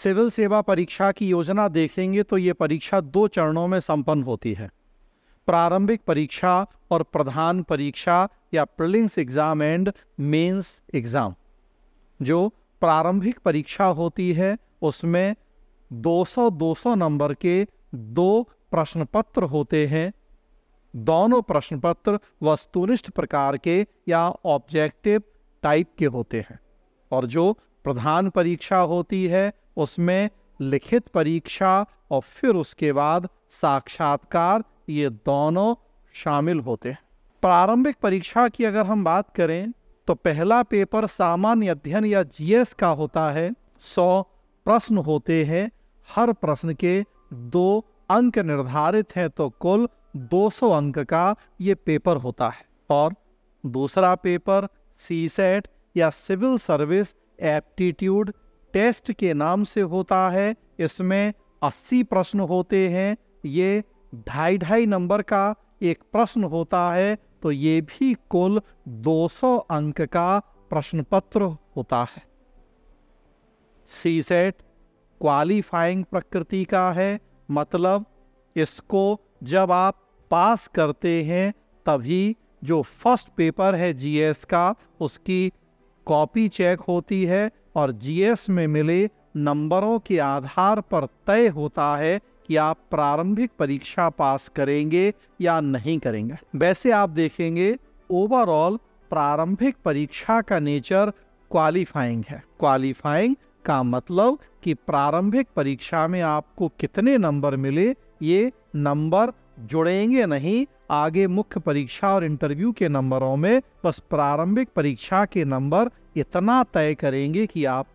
Civil सेवा परीक्षा की योजना देखेंगे तो ये परीक्षा 2 चरणों में संपन्न होती है। प्रारंभिक परीक्षा और प्रधान परीक्षा या prelims exam and mains exam. जो प्रारंभिक परीक्षा होती है उसमें 200-200 नंबर के 2 प्रश्न पत्र होते हैं। दोनों प्रश्न पत्र वस्तुनिष्ठ प्रकार के या ऑब्जेक्टिव टाइप के होते हैं। और जो प्रधान परीक्षा होती है उसमें लिखित परीक्षा और फिर उसके बाद साक्षात्कार, ये दोनों शामिल होते हैं। प्रारंभिक परीक्षा की अगर हम बात करें तो पहला पेपर सामान्य अध्ययन या जीएस का होता है। 100 प्रश्न होते हैं, हर प्रश्न के 2 अंक निर्धारित हैं, तो कुल 200 अंक का ये पेपर होता है। और दूसरा पेपर सीसेट या सिविल सर्विस एप्टीट्यूड टेस्ट के नाम से होता है। इसमें 80 प्रश्न होते हैं। ये 2.5 नंबर का एक प्रश्न होता है, तो ये भी कुल 200 अंक का प्रश्न पत्र होता है। सीसेट क्वालिफाइंग प्रकृति का है, मतलब इसको जब आप पास करते हैं तभी जो फर्स्ट पेपर है जीएस का उसकी कॉपी चेक होती है और जीएस में मिले नंबरों के आधार पर तय होता है कि आप प्रारंभिक परीक्षा पास करेंगे या नहीं करेंगे। वैसे आप देखेंगे ओवरऑल प्रारंभिक परीक्षा का नेचर क्वालिफाइंग है। क्वालिफाइंग का मतलब कि प्रारंभिक परीक्षा में आपको कितने नंबर मिले, ये नंबर जुड़ेंगे नहीं आगे मुख्य परीक्षा और इंटरव्यू के नंबरों में। बस प्रारंभिक परीक्षा के नंबर इतना तय करेंगे कि आप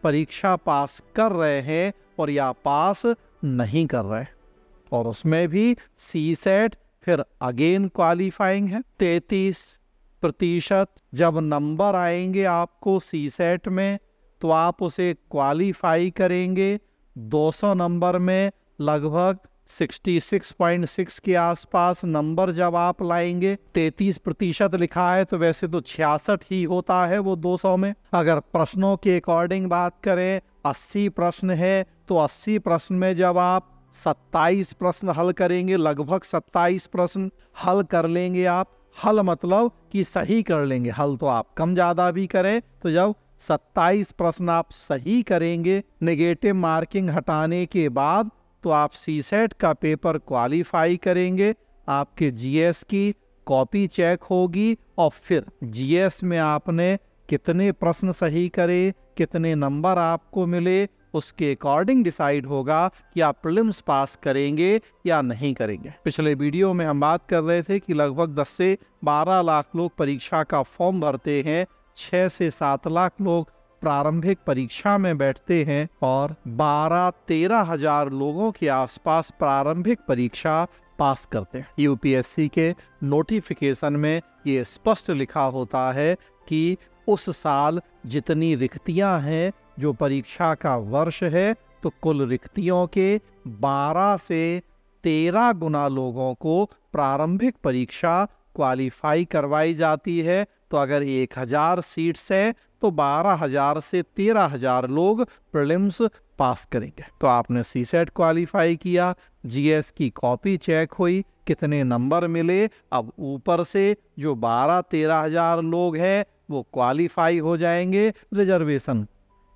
परीक्षा पास कर रहे हैं और या पास नहीं कर रहे। और उसमें भी सीसेट फिर अगेन क्वालिफाइंग है। 33% जब नंबर आएंगे आपको सीसेट में तो आप उसे क्वालिफाई करेंगे। 200 नंबर में लगभग 66.6 के आसपास नंबर जब आप लाएंगे, 33% लिखा है तो वैसे तो 66 ही होता है वो 200 में। अगर प्रश्नों के अकॉर्डिंग बात करें 80 प्रश्न है तो 80 प्रश्न में जब आप 27 प्रश्न हल करेंगे, लगभग 27 प्रश्न हल कर लेंगे आप। हल मतलब कि सही कर लेंगे, हल तो आप कम ज़्यादा भी करें, तो जब 27 प्रश्न आप सही करेंगे नेगेटिव मार्किंग हटाने के बाद तो आप सीसेट का पेपर क्वालिफाई करेंगे। आपके जीएस की कॉपी चेक होगी और फिर जीएस में आपने कितने प्रश्न सही करे, कितने नंबर आपको मिले, उसके अकॉर्डिंग डिसाइड होगा कि आप प्रीलिम्स पास करेंगे या नहीं करेंगे। पिछले वीडियो में हम बात कर रहे थे कि लगभग 10 से 12 लाख लोग परीक्षा का फॉर्म भरते हैं, 6 से 7 लाख लोग प्रारंभिक परीक्षा में बैठते हैं और 12-13 हजार लोगों के आसपास प्रारंभिक परीक्षा पास करते हैं। यूपीएससी के नोटिफिकेशन में ये स्पष्ट लिखा होता है कि उस साल जितनी रिक्तियां हैं, जो परीक्षा का वर्ष है, तो कुल रिक्तियों के 12 से 13 गुना लोगों को प्रारंभिक परीक्षा क्वालिफाई करवाई जाती है। तो अगर 1000 सीट्स है तो 12,000 से 13,000 लोग प्रीलिम्स पास करेंगे। तो आपने सीसेट क्वालिफाई किया, जीएस की कॉपी चेक हुई, कितने नंबर मिले, अब ऊपर से जो 12-13,000 लोग हैं वो क्वालिफाई हो जाएंगे। रिजर्वेशन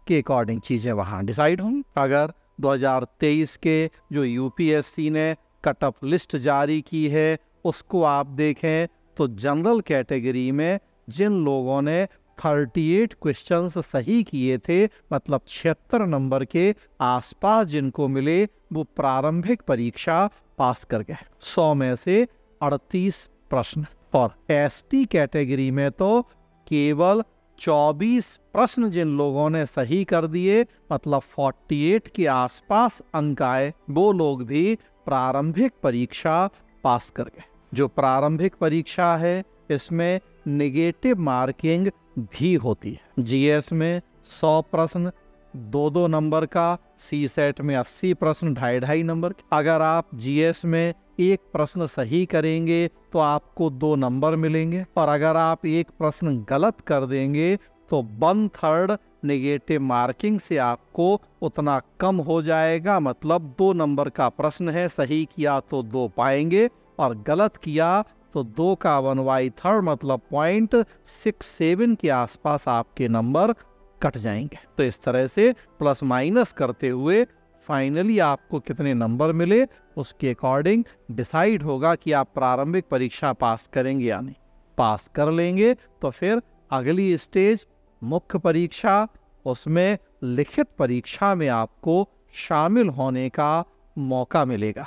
के अकॉर्डिंग चीज़ें वहाँ डिसाइड होंगी। अगर 2023 के जो यूपीएससी ने कट ऑफ लिस्ट जारी की है उसको आप देखें तो जनरल कैटेगरी में जिन लोगों ने 38 क्वेश्चंस सही किए थे, मतलब 76 नंबर के आसपास जिनको मिले, वो प्रारंभिक परीक्षा पास कर गए। 100 में से 38 प्रश्न। और एसटी कैटेगरी में तो केवल 24 प्रश्न जिन लोगों ने सही कर दिए, मतलब 48 के आसपास अंक आए, वो लोग भी प्रारंभिक परीक्षा पास कर गए। जो प्रारंभिक परीक्षा है इसमें नेगेटिव मार्किंग भी होती है। जीएस में 100 प्रश्न 2-2 नंबर का, सीसेट में 80 प्रश्न 2.5 नंबर। अगर आप जीएस में एक प्रश्न सही करेंगे तो आपको 2 नंबर मिलेंगे और अगर आप एक प्रश्न गलत कर देंगे तो 1/3 नेगेटिव मार्किंग से आपको उतना कम हो जाएगा। मतलब 2 नंबर का प्रश्न है, सही किया तो 2 पाएंगे और गलत किया तो 2 का 1/3 मतलब 0.67 के आसपास आपके नंबर कट जाएंगे। तो इस तरह से प्लस माइनस करते हुए फाइनली आपको कितने नंबर मिले उसके अकॉर्डिंग डिसाइड होगा कि आप प्रारंभिक परीक्षा पास करेंगे या नहीं। पास कर लेंगे तो फिर अगली स्टेज मुख्य परीक्षा, उसमें लिखित परीक्षा में आपको शामिल होने का मौका मिलेगा।